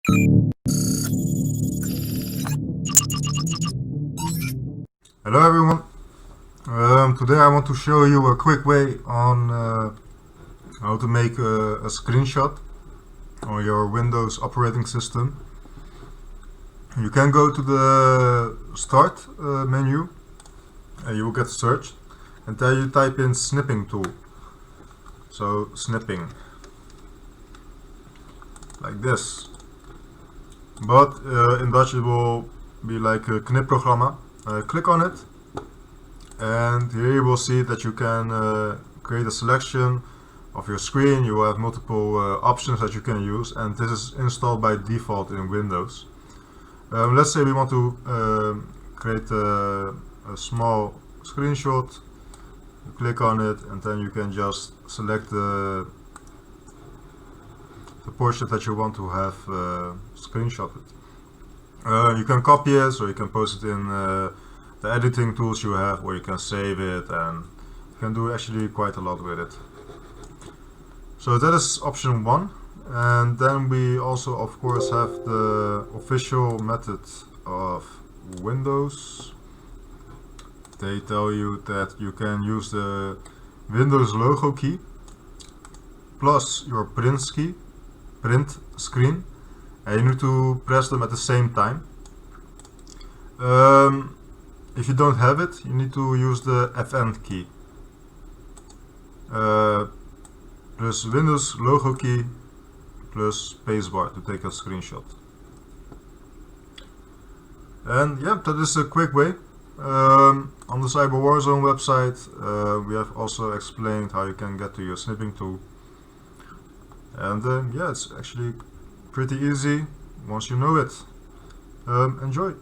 Hello everyone. Today I want to show you a quick way on how to make a screenshot on your Windows operating system. You can go to the Start menu and you will get search, and there you type in snipping tool. So snipping, like this. But in Dutch it will be like a knipprogramma. Click on it, and here you will see that you can create a selection of your screen. You will have multiple options that you can use, and this is installed by default in Windows. Let's say we want to create a small screenshot. You click on it, and then you can just select the portion that you want to have screenshotted. You can copy it, so you can post it in the editing tools you have, or you can save it, and you can do actually quite a lot with it. So that is option 1. And then we also of course have the official method of Windows. They tell you that you can use the Windows logo key plus your print screen, and you need to press them at the same time. If you don't have it, you need to use the FN key. Plus Windows logo key plus spacebar to take a screenshot. And yeah, that is a quick way. On the Cyber Warzone website we have also explained how you can get to your snipping tool. And yeah, it's actually pretty easy once you know it. Enjoy!